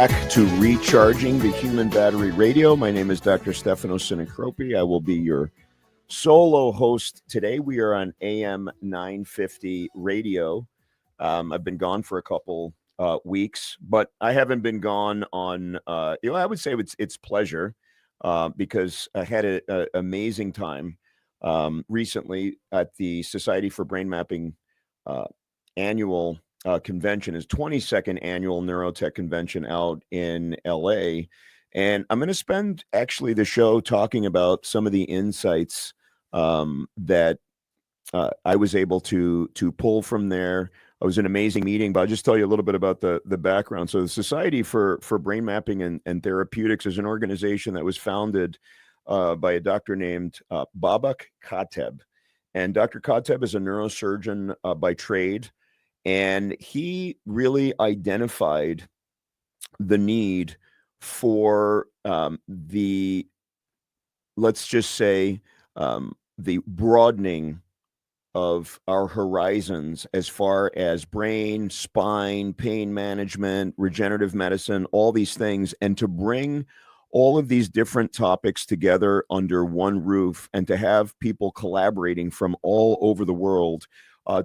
back to Recharging the Human Battery Radio. My name is Dr. Stefano Sinicropi. I will be your solo host today. We are on AM 950 radio. I've been gone for a couple weeks, but I haven't been gone on, I would say it's pleasure because I had an amazing time recently at the Society for Brain Mapping annual convention, is 22nd Annual Neurotech Convention out in LA. And I'm going to spend actually the show talking about some of the insights that I was able to pull from there. It was an amazing meeting, but I'll just tell you a little bit about the background. So the Society for Brain Mapping and Therapeutics is an organization that was founded by a doctor named Babak Kateb. And Dr. Kateb is a neurosurgeon by trade. And he really identified the need for let's just say, the broadening of our horizons as far as brain, spine, pain management, regenerative medicine, all these things, and to bring all of these different topics together under one roof and to have people collaborating from all over the world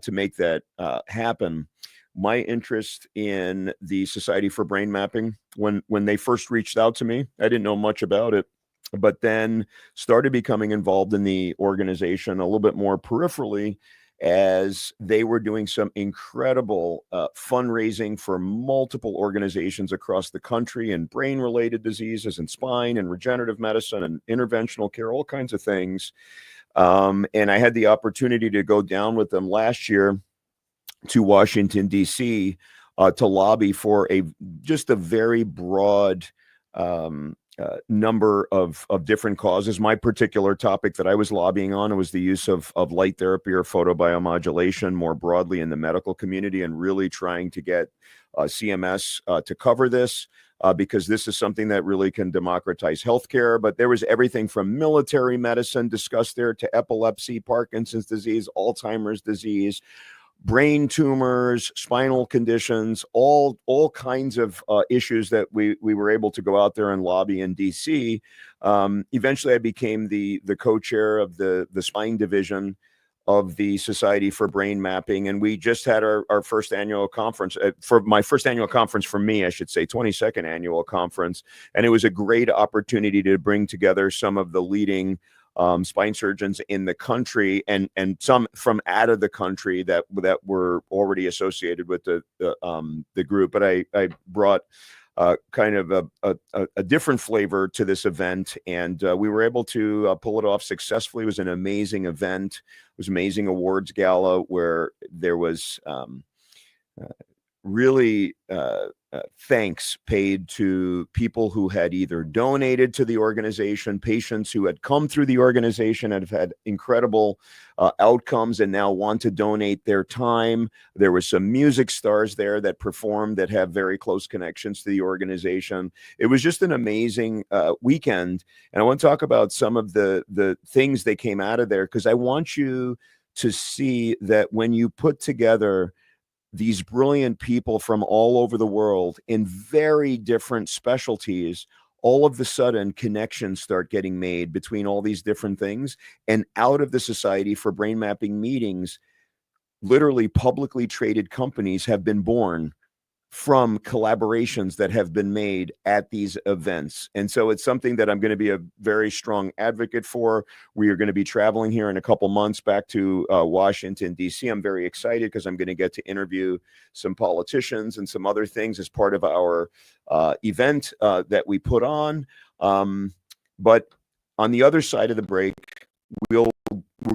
to make that happen. My interest in the Society for Brain Mapping, when they first reached out to me, I didn't know much about it, but then started becoming involved in the organization a little bit more peripherally as they were doing some incredible fundraising for multiple organizations across the country in brain-related diseases and spine and regenerative medicine and interventional care, all kinds of things. And I had the opportunity to go down with them last year to Washington, D.C., to lobby for just a very broad number of different causes. My particular topic that I was lobbying on was the use of light therapy or photobiomodulation more broadly in the medical community, and really trying to get CMS to cover this. Because this is something that really can democratize healthcare. But there was everything from military medicine discussed there to epilepsy, Parkinson's disease, Alzheimer's disease, brain tumors, spinal conditions, all kinds of issues that we were able to go out there and lobby in DC. Eventually, I became the co-chair of the spine division of the Society for Brain Mapping. And we just had our first annual conference, for my first annual conference for me, I should say, 22nd annual conference. And it was a great opportunity to bring together some of the leading spine surgeons in the country and some from out of the country that were already associated with the group. But I brought kind of a different flavor to this event, and we were able to pull it off successfully. It was an amazing event. It was an amazing awards gala where there was really thanks paid to people who had either donated to the organization, patients who had come through the organization and have had incredible outcomes and now want to donate their time. There were some music stars there that performed that have very close connections to the organization. It was just an amazing weekend. And I want to talk about some of the things that came out of there, because I want you to see that when you put together these brilliant people from all over the world in very different specialties, all of the sudden connections start getting made between all these different things. And out of the Society for Brain Mapping meetings, literally publicly traded companies have been born from collaborations that have been made at these events. And so it's something that I'm going to be a very strong advocate for. We are going to be traveling here in a couple months back to Washington, D.C. I'm very excited because I'm going to get to interview some politicians and some other things as part of our event that we put on. But on the other side of the break, we're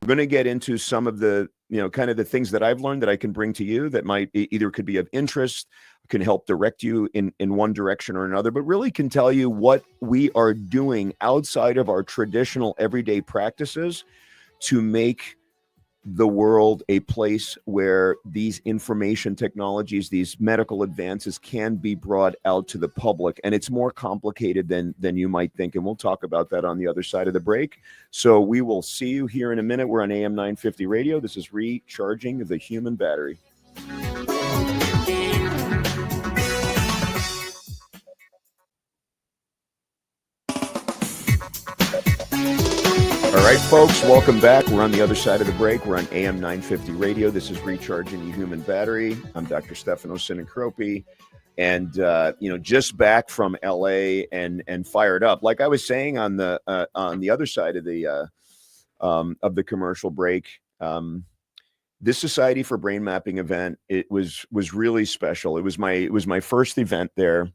going to get into some of the, kind of the things that I've learned that I can bring to you that might either could be of interest, can help direct you in one direction or another, but really can tell you what we are doing outside of our traditional everyday practices to make the world a place where these information technologies, these medical advances can be brought out to the public. And it's more complicated than you might think. And we'll talk about that on the other side of the break. So we will see you here in a minute. We're on AM 950 radio. This is Recharging the Human Battery. folks. Welcome back. We're on the other side of the break. We're on AM 950 radio. This is Recharging the Human Battery. I'm Dr. Stefano Sinicropi. And, just back from LA and fired up. Like I was saying on the other side of the commercial break, this Society for Brain Mapping event, it was really special. It was my first event there,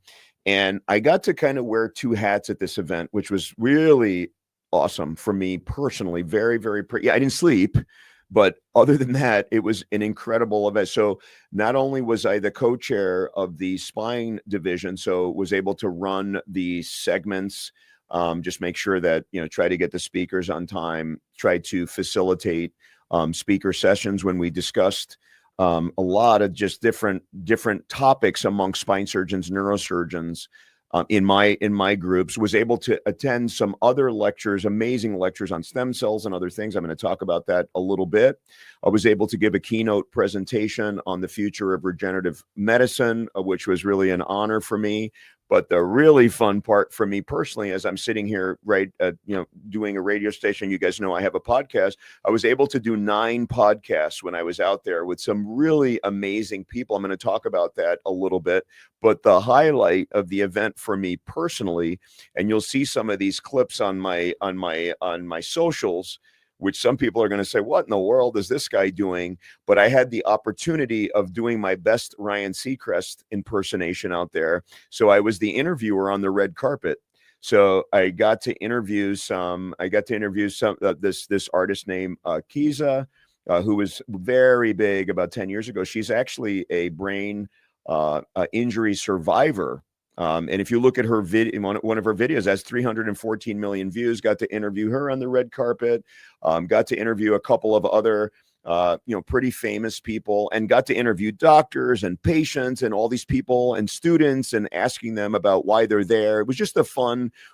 and I got to kind of wear two hats at this event, which was really awesome for me personally. Very, very yeah, I didn't sleep, but other than that, it was an incredible event. So not only was I the co-chair of the spine division, so was able to run the segments, just make sure that, try to get the speakers on time, try to facilitate speaker sessions when we discussed a lot of just different topics among spine surgeons, neurosurgeons in my groups. Was able to attend some other lectures, amazing lectures on stem cells and other things. I'm going to talk about that a little bit. I was able to give a keynote presentation on the future of regenerative medicine, which was really an honor for me. But the really fun part for me personally, as I'm sitting here, doing a radio station, you guys know I have a podcast. I was able to do 9 podcasts when I was out there with some really amazing people. I'm going to talk about that a little bit. But the highlight of the event for me personally, and you'll see some of these clips on my socials, which some people are going to say, what in the world is this guy doing? But I had the opportunity of doing my best Ryan Seacrest impersonation out there. So I was the interviewer on the red carpet. So I got to interview this artist named Kiza, who was very big about 10 years ago. She's actually a brain injury survivor. And if you look at her video, one of her videos has 314 million views. Got to interview her on the red carpet. Got to interview a couple of other, pretty famous people, and got to interview doctors and patients and all these people and students and asking them about why they're there. It was just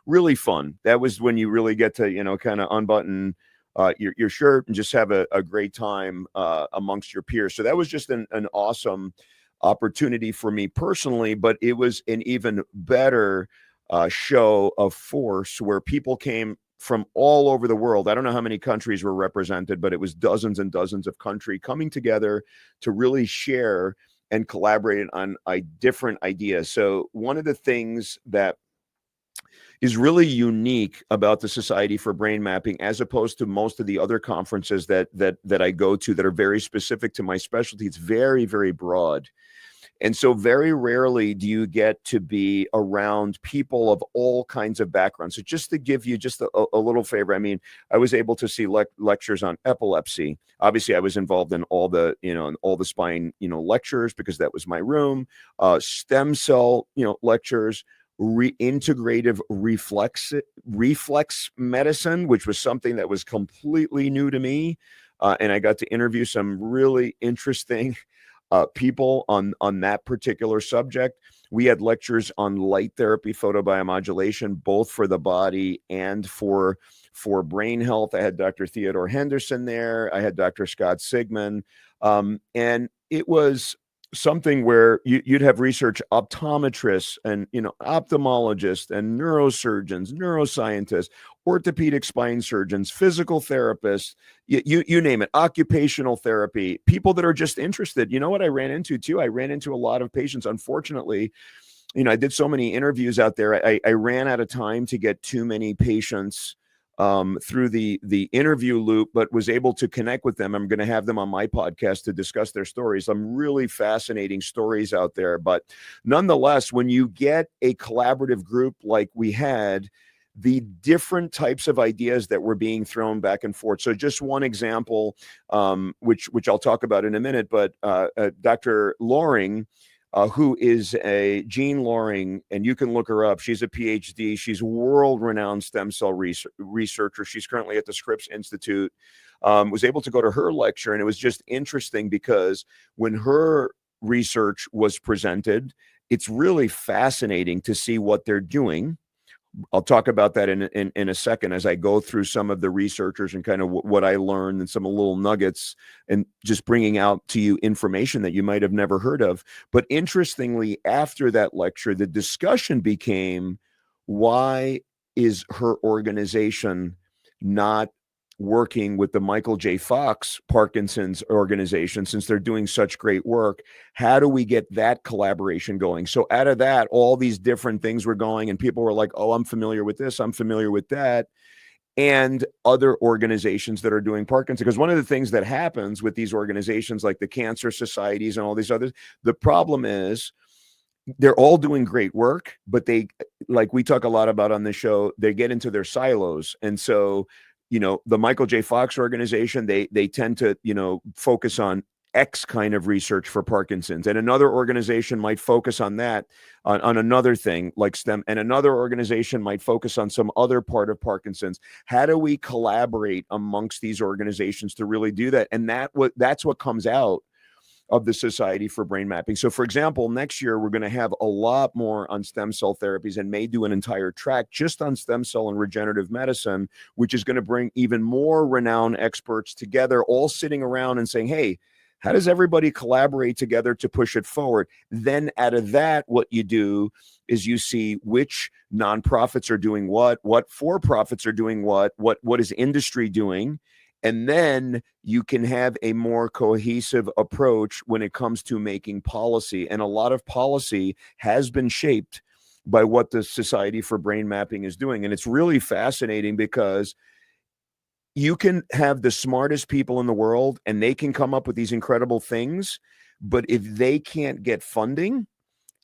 really fun. That was when you really get to, kind of unbutton your shirt and just have a great time amongst your peers. So that was just an awesome opportunity for me personally, but it was an even better show of force where people came from all over the world. I don't know how many countries were represented, but it was dozens and dozens of countries coming together to really share and collaborate on different ideas. So one of the things that is really unique about the Society for Brain Mapping, as opposed to most of the other conferences that I go to that are very specific to my specialty, it's very, very broad. And so very rarely do you get to be around people of all kinds of backgrounds. So just to give you just a little favor, I mean, I was able to see lectures on epilepsy. Obviously, I was involved in all the spine, lectures because that was my room. Stem cell, lectures. Integrative reflex medicine, which was something that was completely new to me. And I got to interview some really interesting people on that particular subject. We had lectures on light therapy, photobiomodulation, both for the body and for brain health. I had Dr. Theodore Henderson there. I had Dr. Scott Sigmund. And it was something where you'd have research optometrists and ophthalmologists and neurosurgeons, neuroscientists, orthopedic spine surgeons, physical therapists, you name it, occupational therapy, people that are just interested. You know what I ran into too? I ran into a lot of patients. Unfortunately, I did so many interviews out there. I ran out of time to get too many patients through the interview loop, but was able to connect with them. I'm going to have them on my podcast to discuss their stories. Some really fascinating stories out there. But nonetheless, when you get a collaborative group like we had, the different types of ideas that were being thrown back and forth. So just one example, which I'll talk about in a minute, but Dr. Loring, who is Jean Loring, and you can look her up. She's a PhD. She's world-renowned stem cell researcher. She's currently at the Scripps Institute. Was able to go to her lecture, and it was just interesting because when her research was presented, it's really fascinating to see what they're doing. I'll talk about that in a second as I go through some of the researchers and kind of what I learned and some little nuggets and just bringing out to you information that you might have never heard of. But interestingly, after that lecture, the discussion became, why is her organization not working with the Michael J. Fox Parkinson's organization, since they're doing such great work. How do we get that collaboration going? So out of that, all these different things were going, and people were like, oh, I'm familiar with this, I'm familiar with that, and other organizations that are doing Parkinson's. Because one of the things that happens with these organizations like the cancer societies and all these others, the problem is they're all doing great work, but they, like we talk a lot about on this show, they get into their silos. And so, the Michael J. Fox organization, they tend to, focus on X kind of research for Parkinson's, and another organization might focus on that, on another thing like STEM, and another organization might focus on some other part of Parkinson's. How do we collaborate amongst these organizations to really do that? And that's what comes out of the Society for Brain Mapping. So, for example, next year we're going to have a lot more on stem cell therapies, and may do an entire track just on stem cell and regenerative medicine, which is going to bring even more renowned experts together, all sitting around and saying, hey, how does everybody collaborate together to push it forward? Then out of that, what you do is you see which nonprofits are doing what for-profits are doing what is industry doing. And then you can have a more cohesive approach when it comes to making policy. And a lot of policy has been shaped by what the Society for Brain Mapping is doing. And it's really fascinating, because you can have the smartest people in the world and they can come up with these incredible things, but if they can't get funding,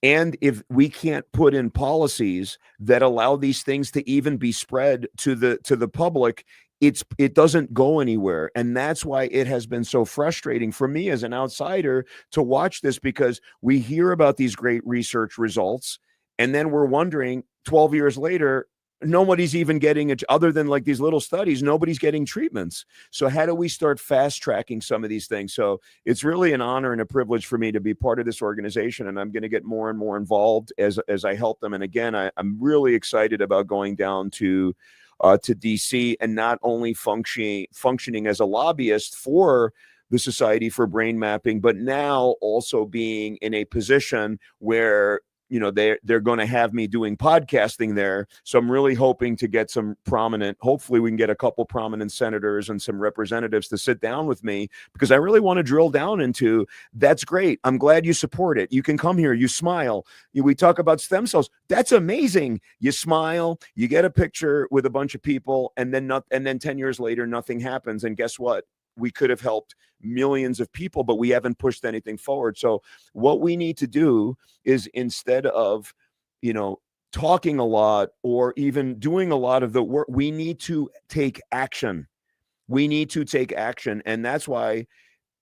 and if we can't put in policies that allow these things to even be spread to the public, it doesn't go anywhere. And that's why it has been so frustrating for me as an outsider to watch this, because we hear about these great research results, and then we're wondering 12 years later, nobody's even getting it, other than like these little studies, nobody's getting treatments. So how do we start fast tracking some of these things? So it's really an honor and a privilege for me to be part of this organization, and I'm going to get more and more involved as I help them. And again, I'm really excited about going down to DC, and not only functioning as a lobbyist for the Society for Brain Mapping, but now also being in a position where they're going to have me doing podcasting there. So I'm really hoping to get hopefully we can get a couple prominent senators and some representatives to sit down with me, because I really want to drill down into, that's great, I'm glad you support it, you can come here, you smile, we talk about stem cells, that's amazing, you smile, you get a picture with a bunch of people, and then 10 years later nothing happens. And guess what? We could have helped millions of people, but we haven't pushed anything forward. So what we need to do is, instead of, talking a lot or even doing a lot of the work, we need to take action. And that's why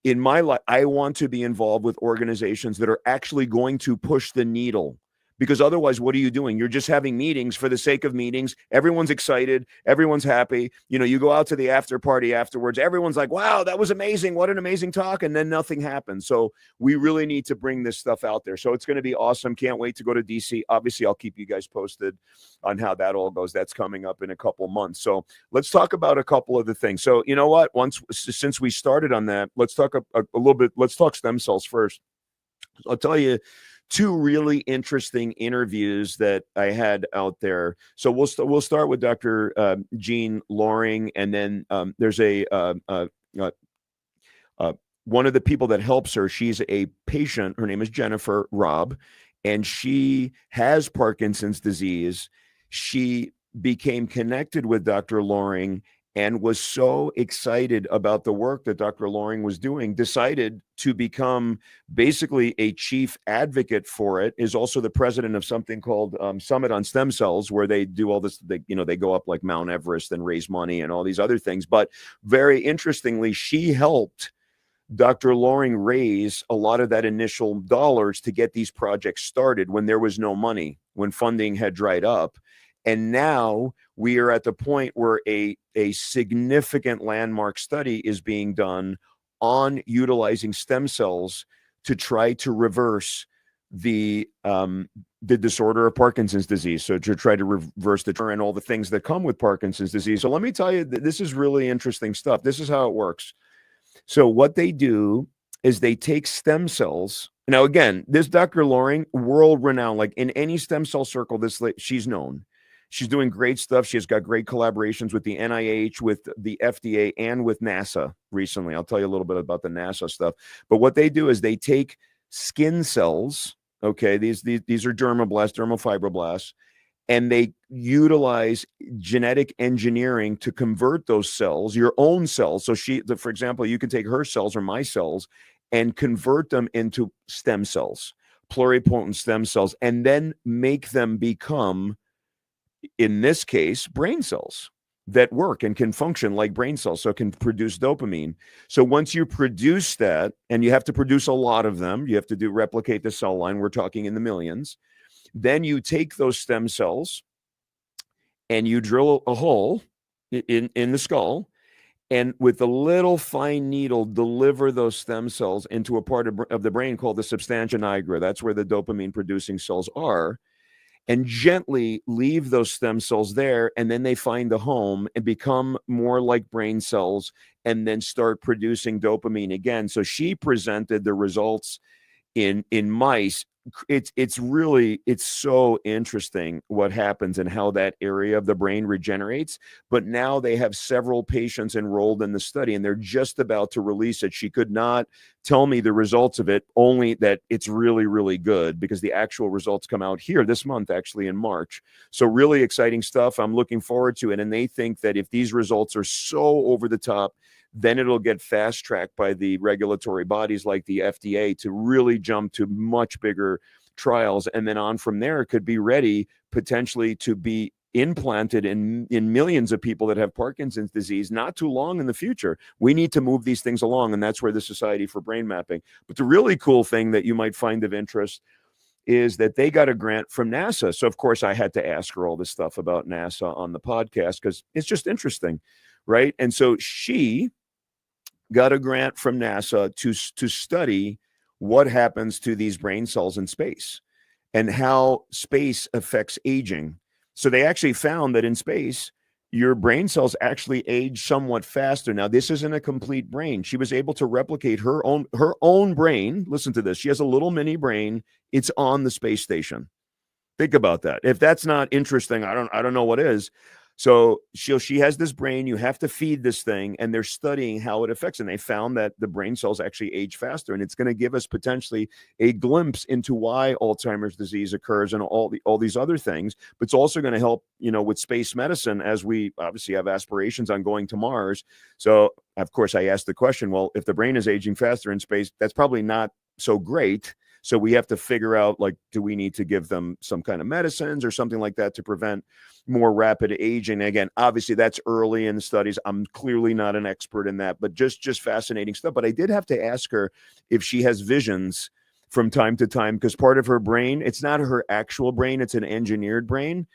in my life, I want to be involved with organizations that are actually going to push the needle. Because otherwise, what are you doing? You're just having meetings for the sake of meetings. Everyone's excited. Everyone's happy. You go out to the after party afterwards. Everyone's like, wow, that was amazing. What an amazing talk. And then nothing happens. So we really need to bring this stuff out there. So it's going to be awesome. Can't wait to go to DC. Obviously, I'll keep you guys posted on how that all goes. That's coming up in a couple months. So let's talk about a couple of the things. So you know what? Since we started on that, let's talk a little bit. Let's talk stem cells first. I'll tell you two really interesting interviews that I had out there. So we'll start with Dr. Jean Loring, and then there's one of the people that helps her. She's a patient. Her name is Jennifer Robb, and she has Parkinson's disease. She became connected with Dr. Loring and was so excited about the work that Dr. Loring was doing, decided to become basically a chief advocate for it, is also the president of something called Summit on Stem Cells, where they do all this, they go up like Mount Everest and raise money and all these other things. But very interestingly, she helped Dr. Loring raise a lot of that initial dollars to get these projects started when there was no money, when funding had dried up. And now we are at the point where a significant landmark study is being done on utilizing stem cells to try to reverse the disorder of Parkinson's disease. So to try to reverse and all the things that come with Parkinson's disease. So let me tell you, this is really interesting stuff. This is how it works. So what they do is they take stem cells. Now, again, this Dr. Loring, world renowned, like in any stem cell circle, she's known. She's doing great stuff. She has got great collaborations with the NIH, with the FDA, and with NASA recently. I'll tell you a little bit about the NASA stuff. But what they do is they take skin cells. Okay, these are dermoblasts, dermal fibroblasts, and they utilize genetic engineering to convert those cells, your own cells. So for example, you can take her cells or my cells and convert them into stem cells, pluripotent stem cells, and then make them become, in this case, brain cells that work and can function like brain cells, so it can produce dopamine. So once you produce that, and you have to produce a lot of them, you have to replicate the cell line, we're talking in the millions, then you take those stem cells and you drill a hole in the skull, and with a little fine needle deliver those stem cells into a part of the brain called the substantia nigra. That's where the dopamine producing cells are, and gently leave those stem cells there, and then they find a home and become more like brain cells and then start producing dopamine again. So she presented the results in mice. It's so interesting what happens and how that area of the brain regenerates. But now they have several patients enrolled in the study, and they're just about to release it. She could not tell me the results of it, only that it's really, really good, because the actual results come out here this month, actually in March. So really exciting stuff. I'm looking forward to it. And they think that if these results are so over the top, then it'll get fast tracked by the regulatory bodies like the FDA to really jump to much bigger trials. And then on from there, it could be ready potentially to be implanted in millions of people that have Parkinson's disease not too long in the future. We need to move these things along, and that's where the Society for Brain Mapping. But the really cool thing that you might find of interest is that they got a grant from NASA. So of course I had to ask her all this stuff about NASA on the podcast because it's just interesting, right? And so she got a grant from NASA to study what happens to these brain cells in space and how space affects aging. So they actually found that in space, your brain cells actually age somewhat faster. Now, this isn't a complete brain. She was able to replicate her own brain. Listen to this. She has a little mini brain. It's on the space station. Think about that. If that's not interesting, I don't know what is. So she has this brain. You have to feed this thing, and they're studying how it affects. And they found that the brain cells actually age faster, and it's going to give us potentially a glimpse into why Alzheimer's disease occurs and all these other things. But it's also going to help, with space medicine, as we obviously have aspirations on going to Mars. So of course, I asked the question: well, if the brain is aging faster in space, that's probably not so great. So we have to figure out, do we need to give them some kind of medicines or something like that to prevent more rapid aging? Again, obviously that's early in the studies. I'm clearly not an expert in that, but just fascinating stuff. But I did have to ask her if she has visions from time to time, because part of her brain, it's not her actual brain, it's an engineered brain.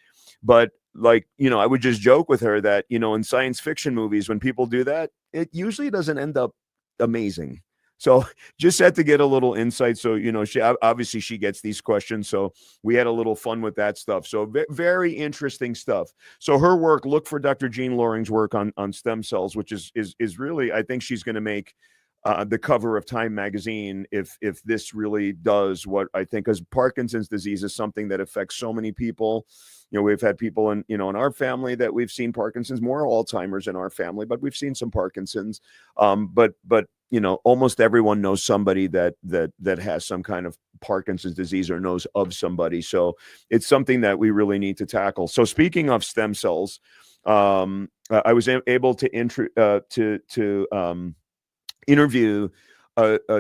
But I would just joke with her that, in science fiction movies, when people do that, it usually doesn't end up amazing. So just had to get a little insight. So, she gets these questions. So we had a little fun with that stuff. So very interesting stuff. So her work, look for Dr. Jean Loring's work on stem cells, which is really, I think she's going to make the cover of Time magazine if this really does what I think, because Parkinson's disease is something that affects so many people. We've had people in our family that we've seen Parkinson's, more Alzheimer's in our family, but we've seen some Parkinson's. But almost everyone knows somebody that has some kind of Parkinson's disease or knows of somebody. So it's something that we really need to tackle. So speaking of stem cells, I was able to interview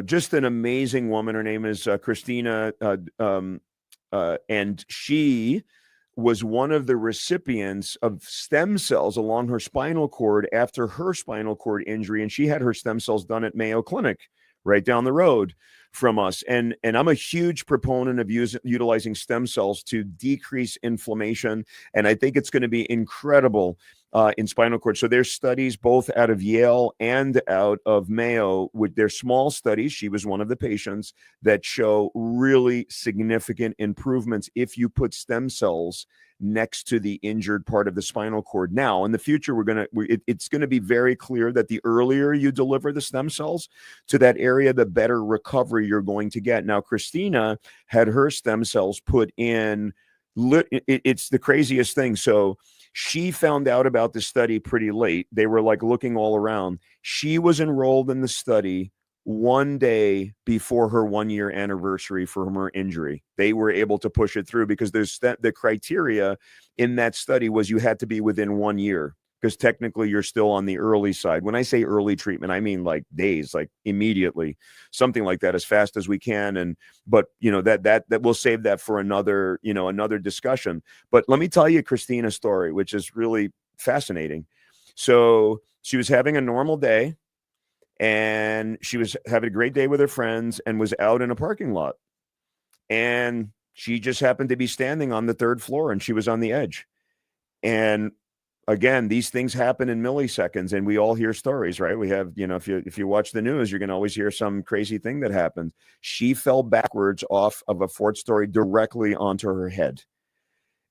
just an amazing woman. Her name is Christina, and she was one of the recipients of stem cells along her spinal cord after her spinal cord injury. And she had her stem cells done at Mayo Clinic right down the road from us. And I'm a huge proponent of utilizing stem cells to decrease inflammation. And I think it's going to be incredible in spinal cord. So there's studies both out of Yale and out of Mayo with their small studies. She was one of the patients that show really significant improvements if you put stem cells next to the injured part of the spinal cord. Now, in the future, it's going to be very clear that the earlier you deliver the stem cells to that area, the better recovery you're going to get. Now, Christina had her stem cells put in It's the craziest thing. So she found out about the study pretty late. They were like looking all around. She was enrolled in the study one day before her 1 year anniversary from her injury. They were able to push it through because the criteria in that study was you had to be within 1 year, because technically you're still on the early side. When I say early treatment, I mean like days, like immediately, something like that, as fast as we can. And but that we'll save that for another discussion. But let me tell you Christina's story, which is really fascinating. So she was having a normal day, and she was having a great day with her friends and was out in a parking lot. And she just happened to be standing on the third floor, and she was on the edge. And again, these things happen in milliseconds, and we all hear stories, right? We have, if you watch the news, you're going to always hear some crazy thing that happened. She fell backwards off of a fourth story directly onto her head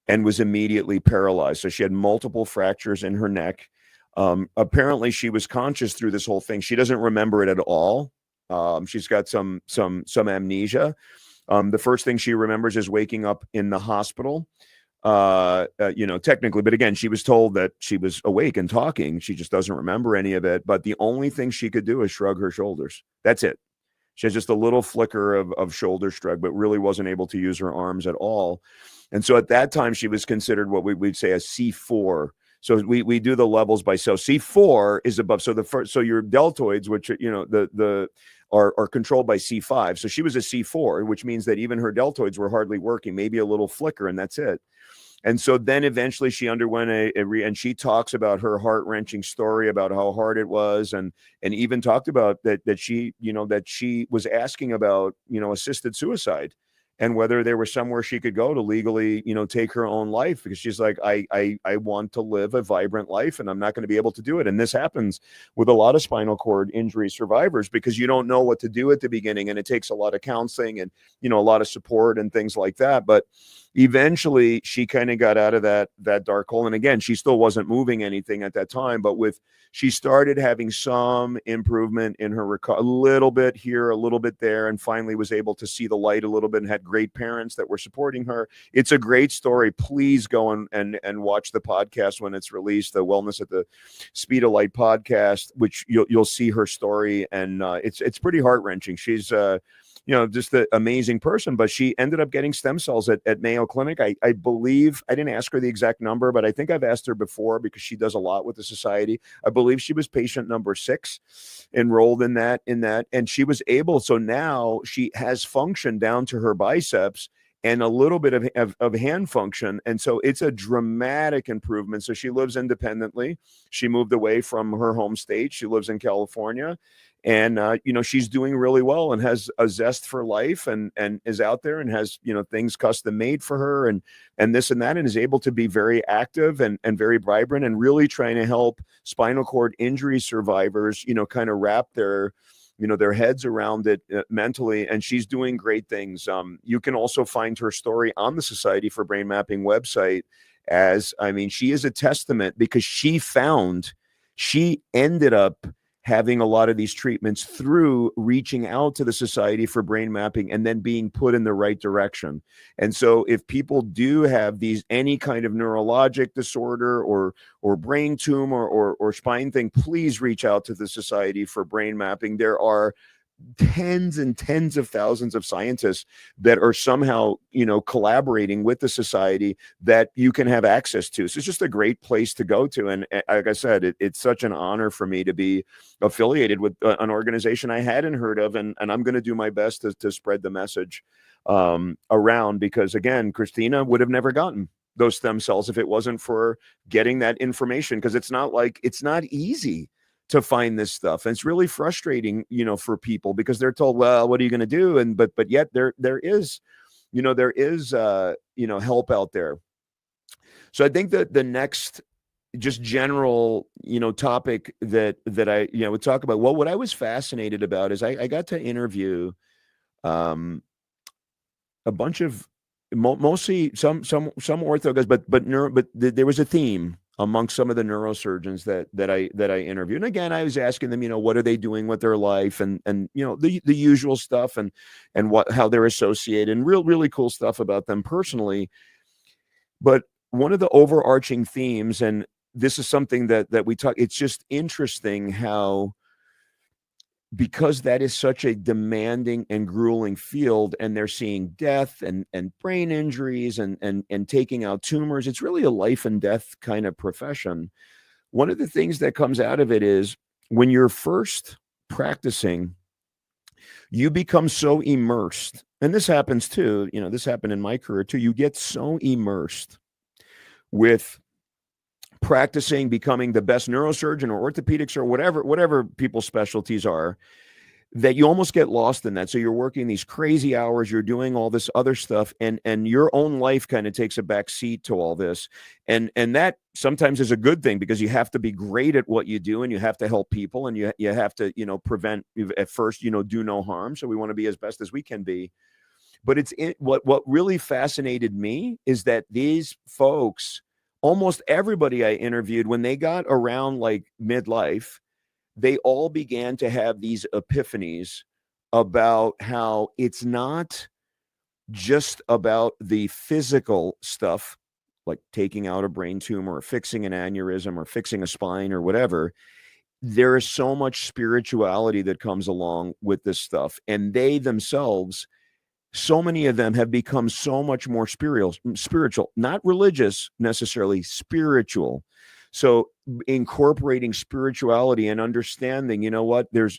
and was immediately paralyzed. So she had multiple fractures in her neck. Apparently she was conscious through this whole thing. She doesn't remember it at all. She's got some amnesia. The first thing she remembers is waking up in the hospital, technically, but again, she was told that she was awake and talking. She just doesn't remember any of it. But the only thing she could do is shrug her shoulders. That's it. She has just a little flicker of shoulder shrug, but really wasn't able to use her arms at all. And so at that time, she was considered what we'd say a C4. So we do the levels by cell. C4 is above. So your deltoids, which are controlled by C5. So she was a C4, which means that even her deltoids were hardly working, maybe a little flicker, and that's it. And so then eventually she underwent and she talks about her heart-wrenching story about how hard it was, and even talked about that she was asking about, assisted suicide, and whether there was somewhere she could go to legally, take her own life, because she's like, I want to live a vibrant life, and I'm not going to be able to do it. And this happens with a lot of spinal cord injury survivors, because you don't know what to do at the beginning, and it takes a lot of counseling and, a lot of support and things like that. But eventually she kind of got out of that dark hole. And again, she still wasn't moving anything at that time, but she started having some improvement in her a little bit here, a little bit there, and finally was able to see the light a little bit, and had great parents that were supporting her. It's a great story. Please go and watch the podcast when it's released, the Wellness at the Speed of Light podcast, which you'll see her story. And it's pretty heart-wrenching. She's just an amazing person, but she ended up getting stem cells at Mayo Clinic. I believe, I didn't ask her the exact number, but I think I've asked her before, because she does a lot with the society. I believe she was patient number 6 enrolled in that. And she was able, so now she has function down to her biceps and a little bit of hand function. And so it's a dramatic improvement. So she lives independently. She moved away from her home state. She lives in California. And, she's doing really well and has a zest for life, and is out there and has, things custom made for her and this and that, and is able to be very active and very vibrant, and really trying to help spinal cord injury survivors, kind of wrap their heads around it mentally. And she's doing great things. You can also find her story on the Society for Brain Mapping website. She is a testament, because she ended up having a lot of these treatments through reaching out to the Society for Brain Mapping and then being put in the right direction. And so if people do have any kind of neurologic disorder or brain tumor or spine thing, please reach out to the Society for Brain Mapping. There are tens and tens of thousands of scientists that are somehow, collaborating with the society that you can have access to. So it's just a great place to go to. And like I said, it's such an honor for me to be affiliated with an organization I hadn't heard of. And I'm going to do my best to spread the message around, because again, Christina would have never gotten those stem cells if it wasn't for getting that information, because it's not easy to find this stuff. And it's really frustrating, for people, because they're told, well, what are you going to do? And, but yet there is help out there. So I think that the next just general, topic that I, would talk about, well, what I was fascinated about is I got to interview, a bunch of mostly some ortho guys, but there was a theme amongst some of the neurosurgeons that I interviewed. And again, I was asking them, what are they doing with their life, and the usual stuff, and how they're associated, and really cool stuff about them personally. But one of the overarching themes, and this is something that we talk, it's just interesting how, because that is such a demanding and grueling field, and they're seeing death and brain injuries and taking out tumors, it's really a life and death kind of profession. One of the things that comes out of it is, when you're first practicing, you become so immersed. And this happens too, this happened in my career too. You get so immersed with practicing, becoming the best neurosurgeon or orthopedics or whatever people's specialties are, that you almost get lost in that. So you're working these crazy hours, you're doing all this other stuff, and your own life kind of takes a back seat to all this. And that sometimes is a good thing, because you have to be great at what you do, and you have to help people, and you have to, prevent, at first, do no harm. So we want to be as best as we can be. But what really fascinated me is that these folks, almost everybody I interviewed, when they got around like midlife, they all began to have these epiphanies about how it's not just about the physical stuff, like taking out a brain tumor or fixing an aneurysm or fixing a spine or whatever. There is so much spirituality that comes along with this stuff. And they themselves, so many of them have become so much more spiritual, not religious necessarily, spiritual. So incorporating spirituality and understanding, there's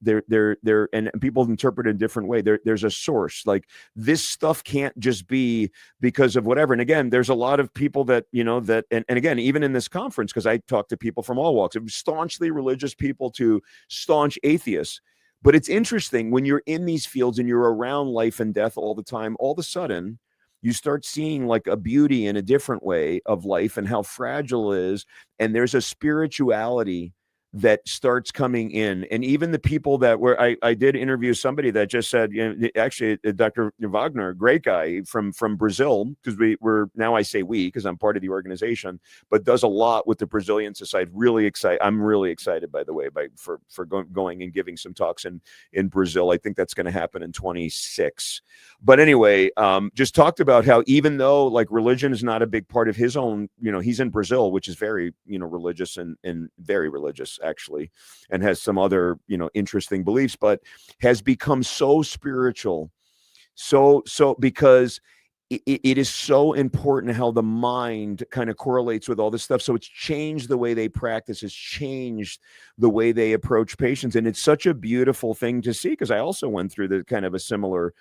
there, and people interpret it in a different way. There's a source. Like, this stuff can't just be because of whatever. And again, there's a lot of people that, and again, even in this conference, because I talk to people from all walks, of staunchly religious people to staunch atheists. But it's interesting, when you're in these fields and you're around life and death all the time, all of a sudden you start seeing like a beauty in a different way of life and how fragile it is. And there's a spirituality that starts coming in. And even the people that were, I did interview somebody that just said, actually, Dr. Wagner, great guy from Brazil, because now I say we, because I'm part of the organization, but does a lot with the Brazilian society. Really excited. I'm really excited, by the way, for going and giving some talks in Brazil. I think that's going to happen in 26. But anyway, just talked about how, even though like religion is not a big part of his own, he's in Brazil, which is very, religious and very religious, actually, and has some other, interesting beliefs, but has become so spiritual. So because it is so important how the mind kind of correlates with all this stuff. So it's changed the way they practice, it's changed the way they approach patients. And it's such a beautiful thing to see, because I also went through the kind of a similar,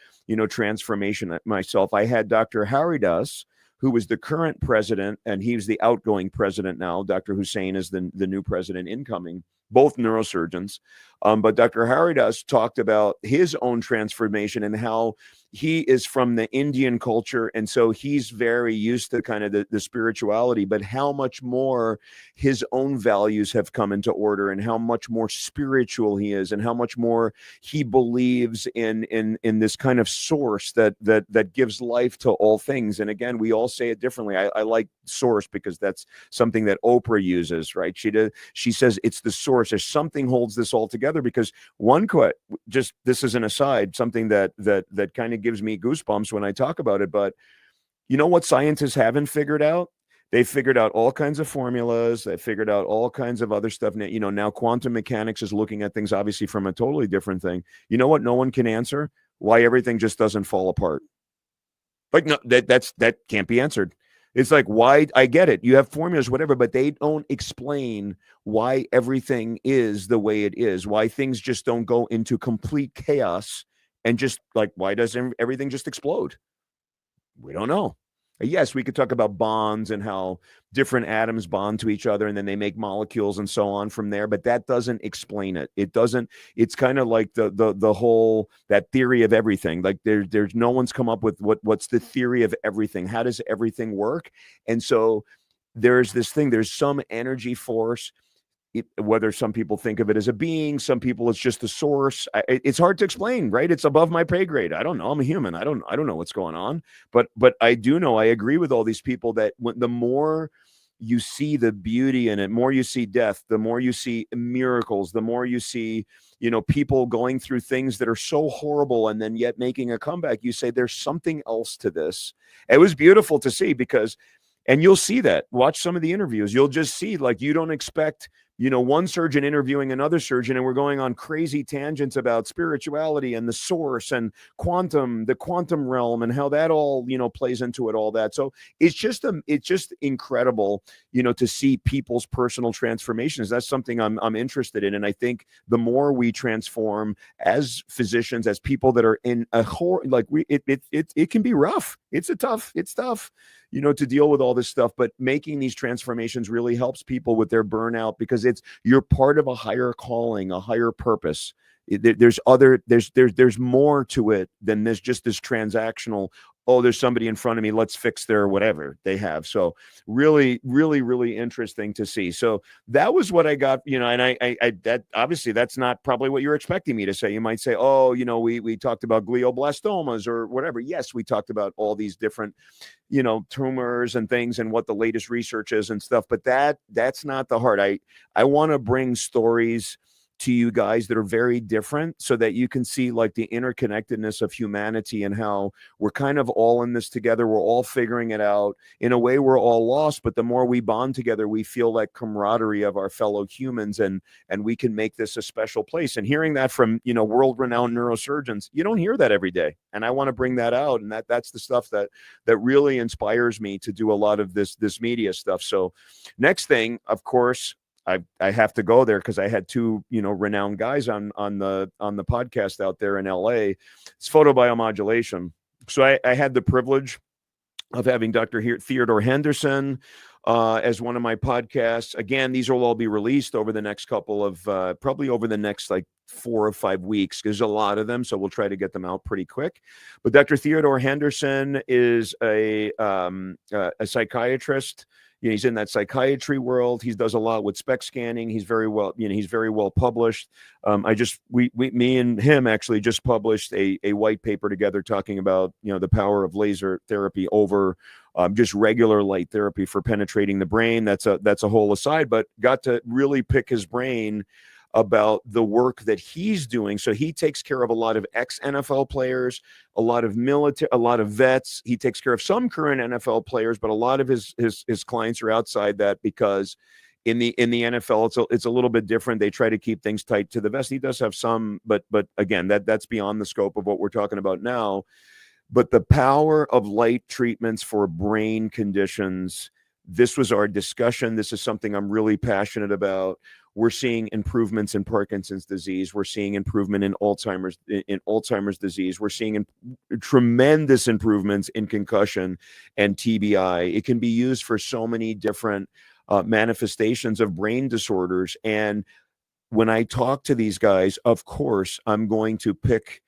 transformation myself. I had Dr. Haridas, who was the current president, and he's the outgoing president now. Dr. Hussein is the new president incoming, both neurosurgeons. But Dr. Haridas talked about his own transformation and how he is from the Indian culture. And so he's very used to kind of the spirituality, but how much more his own values have come into order, and how much more spiritual he is, and how much more he believes in this kind of source that gives life to all things. And again, we all say it differently. I like source because that's something that Oprah uses, right? She says it's the source. There's something holds this all together, because this is an aside, something that kind of gives me goosebumps when I talk about it. But you know what scientists haven't figured out? They figured out all kinds of formulas. They figured out all kinds of other stuff. Now quantum mechanics is looking at things obviously from a totally different thing. You know what no one can answer? Why everything just doesn't fall apart. Like, no, that can't be answered. It's like, why? I get it. You have formulas, whatever, but they don't explain why everything is the way it is, why things just don't go into complete chaos, and just like, why does everything just explode? We don't know. Yes, we could talk about bonds and how different atoms bond to each other, and then they make molecules and so on from there, but that doesn't explain it. It doesn't. It's kind of like the whole, that theory of everything. Like there's no one's come up with what's the theory of everything. How does everything work? And so there's this thing. There's some energy force. Whether some people think of it as a being, some people it's just the source. It's hard to explain, right? It's above my pay grade. I don't know. I'm a human. I don't know what's going on. But I do know. I agree with all these people that the more you see the beauty in it, more you see death, the more you see miracles, the more you see, people going through things that are so horrible and then yet making a comeback. You say there's something else to this. It was beautiful to see, because And you'll see that. Watch some of the interviews. You'll just see, like, you don't expect, one surgeon interviewing another surgeon, and we're going on crazy tangents about spirituality and the source and the quantum realm, and how that all, plays into it, all that. So it's just incredible, to see people's personal transformations. That's something I'm interested in. And I think the more we transform as physicians, as people that are in a whole, like, it can be rough. It's tough, to deal with all this stuff, but making these transformations really helps people with their burnout, because you're part of a higher calling, a higher purpose. There's more to it than just this transactional, oh, there's somebody in front of me, let's fix their whatever they have. So really, really, really interesting to see. So that was what I got, and I that obviously that's not probably what you're expecting me to say. You might say, oh, we talked about glioblastomas or whatever. Yes, we talked about all these different, tumors and things, and what the latest research is and stuff, but that's not the heart. I want to bring stories to you guys that are very different, so that you can see, like, the interconnectedness of humanity, and how we're kind of all in this together. We're all figuring it out. In a way, we're all lost, but the more we bond together, we feel like camaraderie of our fellow humans, and we can make this a special place. And hearing that from, world-renowned neurosurgeons, you don't hear that every day. And I want to bring that out. And that's the stuff that really inspires me to do a lot of this media stuff. So next thing, of course, I have to go there, because I had two, renowned guys on the podcast out there in LA. It's photobiomodulation. So I had the privilege of having Dr. Theodore Henderson as one of my podcasts. Again, these will all be released over the next couple of, probably over the next like 4 or 5 weeks. There's a lot of them, so we'll try to get them out pretty quick. But Dr. Theodore Henderson is a psychiatrist. He's in that psychiatry world. He does a lot with SPECT scanning. He's very well, he's very well published. Me and him actually just published a white paper together talking about, the power of laser therapy over just regular light therapy for penetrating the brain. That's a whole aside, but got to really pick his brain about the work that he's doing. So he takes care of a lot of ex-NFL players, a lot of military, a lot of vets. He takes care of some current NFL players, but a lot of his clients are outside that, because in the NFL, it's a little bit different. They try to keep things tight to the vest. He does have some, but again, that's beyond the scope of what we're talking about now. But the power of light treatments for brain conditions, this was our discussion. This is something I'm really passionate about. We're seeing improvements in Parkinson's disease. We're seeing improvement in Alzheimer's disease. We're seeing tremendous improvements in concussion and TBI. It can be used for so many different manifestations of brain disorders. And when I talk to these guys, of course, I'm going to pick,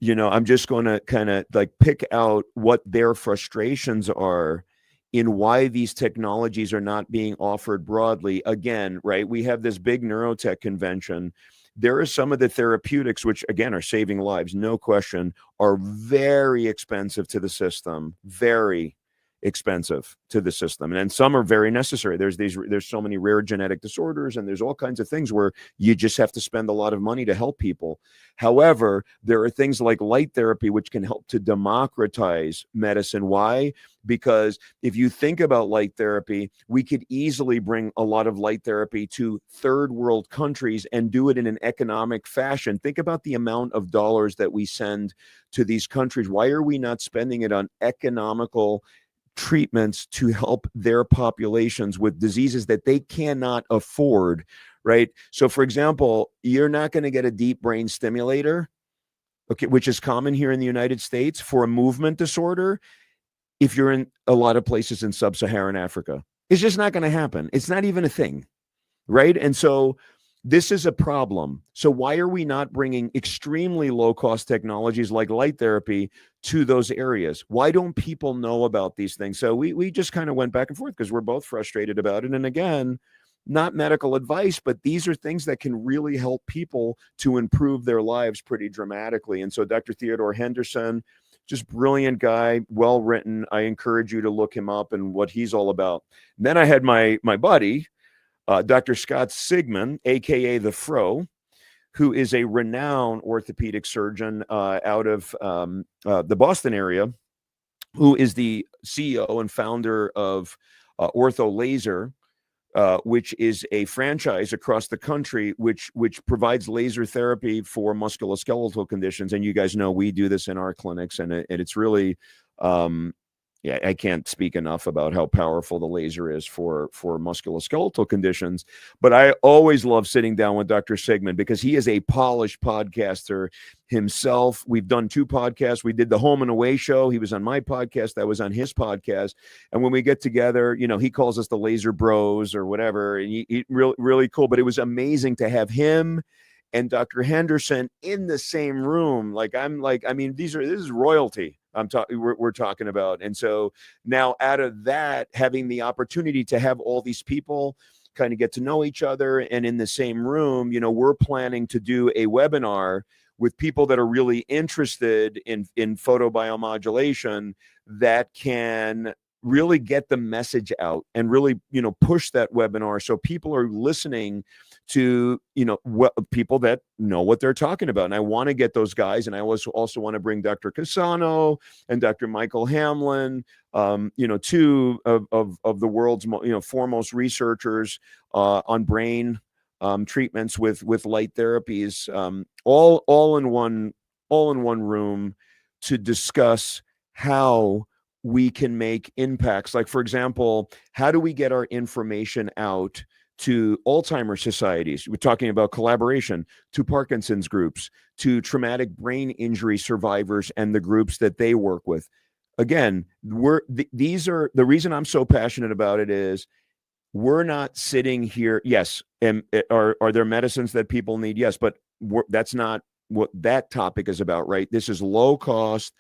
I'm just going to kind of like pick out what their frustrations are in why these technologies are not being offered broadly. Again, right, we have this big neurotech convention. There are some of the therapeutics, which again are saving lives, no question, are very expensive to the system, very expensive to the system. And then some are very necessary. There's so many rare genetic disorders, and there's all kinds of things where you just have to spend a lot of money to help people. However, there are things like light therapy, which can help to democratize medicine. Why? Because if you think about light therapy, we could easily bring a lot of light therapy to third world countries and do it in an economic fashion. Think about the amount of dollars that we send to these countries. Why are we not spending it on economical treatments to help their populations with diseases that they cannot afford, right? So for example, you're not going to get a deep brain stimulator, okay, which is common here in the United States for a movement disorder, if you're in a lot of places in sub-Saharan Africa. It's just not going to happen. It's not even a thing, right? And so this is a problem. So why are we not bringing extremely low-cost technologies like light therapy to those areas? Why don't people know about these things? So we just kind of went back and forth because we're both frustrated about it. And again, not medical advice, but these are things that can really help people to improve their lives pretty dramatically. And so Dr. Theodore Henderson, just brilliant guy, well-written. I encourage you to look him up and what he's all about. And then I had my buddy, Dr. Scott Sigman, aka the Fro, who is a renowned orthopedic surgeon out of the Boston area. who is the CEO and founder of Ortho Laser, which is a franchise across the country, which provides laser therapy for musculoskeletal conditions. And you guys know we do this in our clinics, and it's really, yeah, I can't speak enough about how powerful the laser is for musculoskeletal conditions. But I always love sitting down with Dr. Sigmund because he is a polished podcaster himself. We've done 2 podcasts. We did the Home and Away show. He was on my podcast. That was on his podcast. And when we get together, you know, he calls us the Laser Bros or whatever. And he really, really cool. But it was amazing to have him and Dr. Henderson in the same room. Like, I mean, this is royalty. We're talking about. And so now out of that, having the opportunity to have all these people kind of get to know each other and in the same room, you know, we're planning to do a webinar with people that are really interested in photobiomodulation that can really get the message out and really, you know, push that webinar so people are listening to, you know, people that know what they're talking about. And I want to get those guys. And I also want to bring Dr. Casano and Dr. Michael Hamlin, you know, 2 of the world's, you know, foremost researchers on brain treatments with light therapies, all in one room to discuss how we can make impacts. Like, for example, how do we get our information out to Alzheimer's societies? We're talking about collaboration, to Parkinson's groups, to traumatic brain injury survivors and the groups that they work with. Again, these are the reason I'm so passionate about it is we're not sitting here. Yes, and are there medicines that people need? Yes, but that's not what that topic is about, right? This is low cost,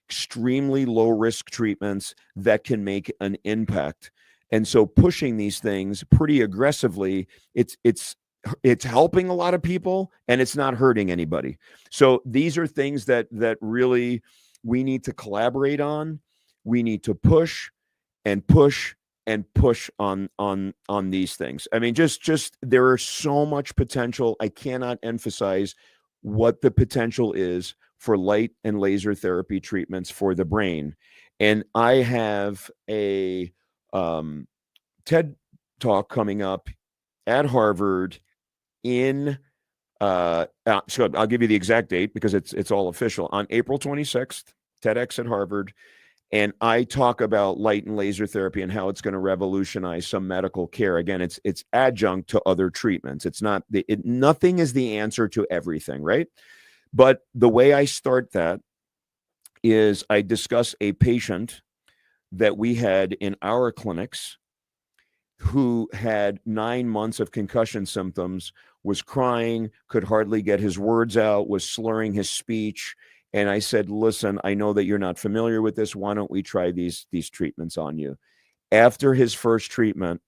extremely low risk treatments that can make an impact. And so pushing these things pretty aggressively, it's helping a lot of people and it's not hurting anybody. So these are things that really we need to collaborate on. We need to push and push and push on these things. I mean, just there are so much potential. I cannot emphasize what the potential is for light and laser therapy treatments for the brain. And I have a TED talk coming up at Harvard in so I'll give you the exact date because it's all official, on April 26th, TEDx at Harvard. And I talk about light and laser therapy and how it's going to revolutionize some medical care. Again, it's adjunct to other treatments. It's not nothing is the answer to everything, right? But the way I start that is I discuss a patient that we had in our clinics who had 9 months of concussion symptoms, was crying, could hardly get his words out, was slurring his speech. And I said, listen, I know that you're not familiar with this. Why don't we try these treatments on you? After his first treatment,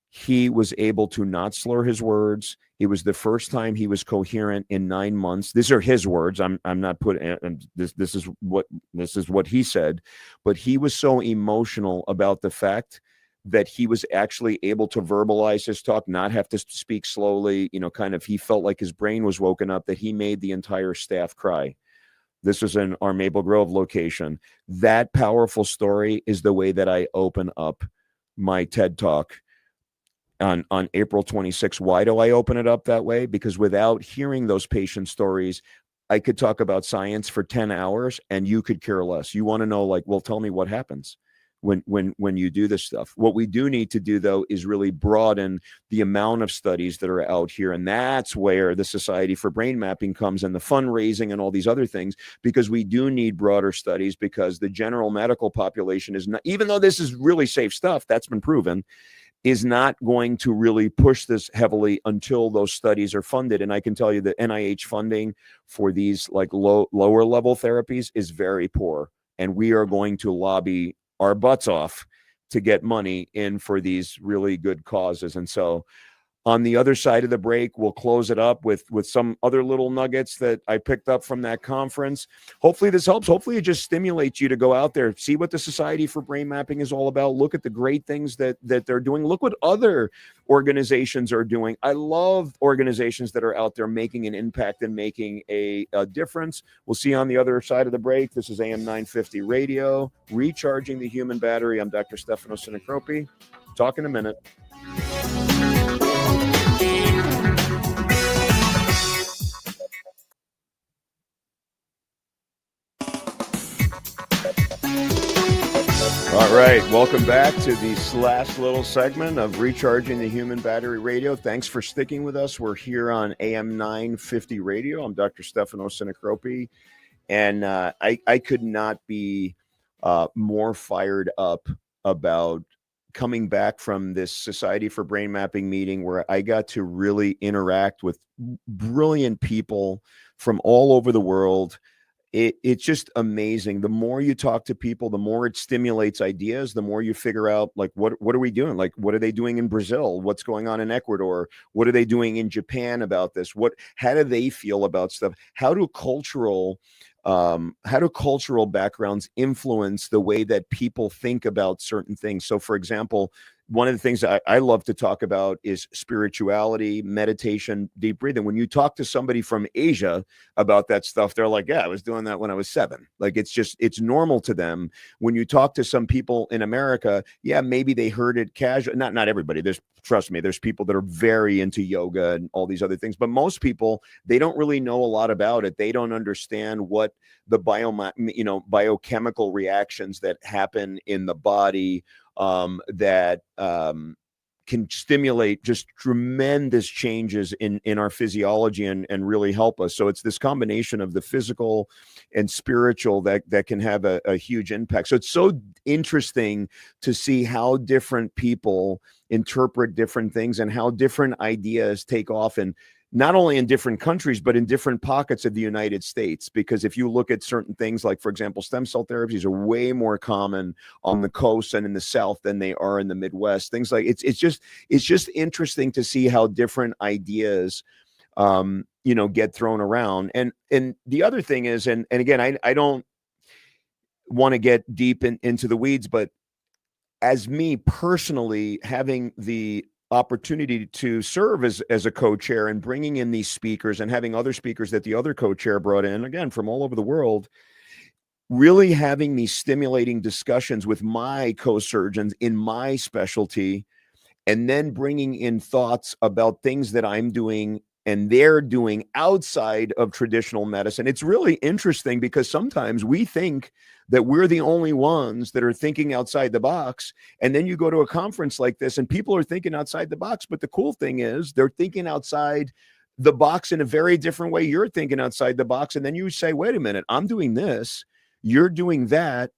he was able to not slur his words. It was the first time he was coherent in 9 months. These are his words. I'm not putting this is what he said, but he was so emotional about the fact that he was actually able to verbalize his talk, not have to speak slowly, you know, kind of, he felt like his brain was woken up, that he made the entire staff cry. This was in our Maple Grove location. That powerful story is the way that I open up my TED Talk on April 26th. Why do I open it up that way? Because without hearing those patient stories, I could talk about science for 10 hours and you could care less. You want to know, like, well, tell me what happens when you do this stuff. What we do need to do, though, is really broaden the amount of studies that are out here. And that's where the Society for Brain Mapping comes, and the fundraising and all these other things, because we do need broader studies, because the general medical population is not, even though this is really safe stuff, that's been proven, is not going to really push this heavily until those studies are funded. And I can tell you that NIH funding for these like lower level therapies is very poor. And we are going to lobby our butts off to get money in for these really good causes. And so On the other side of the break, we'll close it up with some other little nuggets that I picked up from that conference. Hopefully this helps. Hopefully it just stimulates you to go out there, see what the Society for Brain Mapping is all about. Look at the great things that they're doing. Look what other organizations are doing. I love organizations that are out there making an impact and making a difference. We'll see you on the other side of the break. This is AM 950 Radio, recharging the human battery. I'm Dr. Stefano Sinicropi. Talk in a minute. All right, welcome back to this last little segment of Recharging the Human Battery Radio. Thanks for sticking with us. We're here on AM 950 Radio. I'm Dr. Stefano Sinicropi, and I could not be more fired up about coming back from this Society for Brain Mapping meeting where I got to really interact with brilliant people from all over the world. It's just amazing. The more you talk to people, the more it stimulates ideas, the more you figure out, like, what are we doing? Like, what are they doing in Brazil? What's going on in Ecuador? What are they doing in Japan about this? How do they feel about stuff? How do cultural backgrounds influence the way that people think about certain things? So, for example, one of the things I love to talk about is spirituality, meditation, deep breathing. When you talk to somebody from Asia about that stuff, they're like, yeah, I was doing that when I was 7. Like, it's normal to them. When you talk to some people in America, yeah, maybe they heard it casual. Not everybody. Trust me, there's people that are very into yoga and all these other things. But most people, they don't really know a lot about it. They don't understand what the biochemical reactions that happen in the body that can stimulate just tremendous changes in our physiology and really help us. So it's this combination of the physical and spiritual that can have a huge impact. So it's so interesting to see how different people interpret different things and how different ideas take off, and not only in different countries, but in different pockets of the United States. Because if you look at certain things, like, for example, stem cell therapies are way more common on the coast and in the South than they are in the Midwest. Things like it's just interesting to see how different ideas, get thrown around. And the other thing is, and again, I don't want to get deep into the weeds, but as me personally, having the opportunity to serve as a co-chair and bringing in these speakers and having other speakers that the other co-chair brought in, again, from all over the world, really having these stimulating discussions with my co-surgeons in my specialty, and then bringing in thoughts about things that I'm doing and they're doing outside of traditional medicine. It's really interesting because sometimes we think that we're the only ones that are thinking outside the box. And then you go to a conference like this and people are thinking outside the box. But the cool thing is they're thinking outside the box in a very different way. You're thinking outside the box. And then you say, wait a minute, I'm doing this, you're doing that.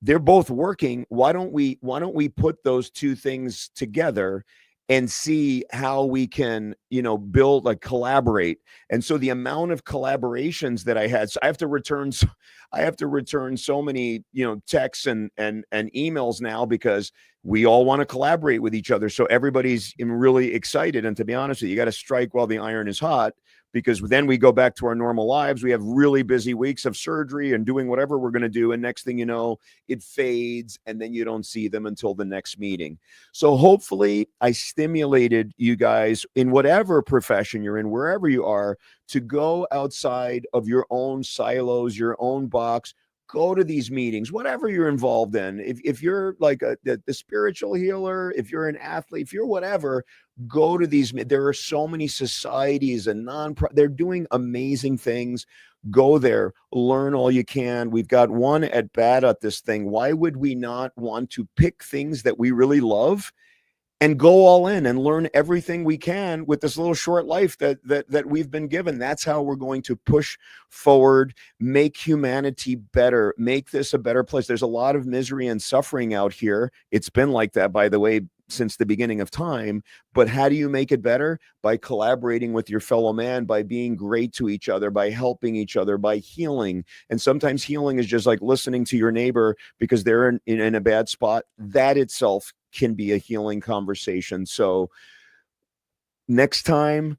They're both working. Why don't we put those two things together and see how we can, build, like, collaborate? And so the amount of collaborations that I had, so I have to return so many, texts and emails now, because we all want to collaborate with each other. So everybody's really excited. And to be honest with you, got to strike while the iron is hot, because then we go back to our normal lives. We have really busy weeks of surgery and doing whatever we're going to do. And next thing you know, it fades, and then you don't see them until the next meeting. So hopefully I stimulated you guys in whatever profession you're in, wherever you are, to go outside of your own silos, your own box. Go to these meetings, whatever you're involved in. If you're like the spiritual healer, if you're an athlete, if you're whatever, go to these. There are so many societies and they're doing amazing things. Go there, learn all you can. We've got one at bat at this thing. Why would we not want to pick things that we really love and go all in and learn everything we can with this little short life that we've been given? That's how we're going to push forward, make humanity better, make this a better place. There's a lot of misery and suffering out here. It's been like that, by the way, since the beginning of time. But how do you make it better? By collaborating with your fellow man, by being great to each other, by helping each other, by healing. And sometimes healing is just like listening to your neighbor because they're in a bad spot. That itself can be a healing conversation. So Next time,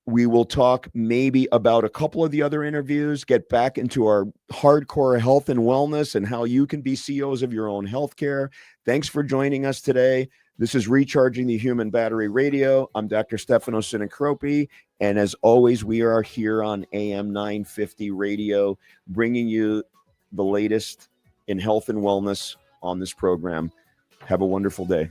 we will talk maybe about a couple of the other interviews, get back into our hardcore health and wellness and how you can be CEOs of your own healthcare. Thanks for joining us today. This is Recharging the Human Battery Radio. I'm Dr. Stefano Sinicropi. And as always, we are here on AM 950 Radio, bringing you the latest in health and wellness on this program. Have a wonderful day.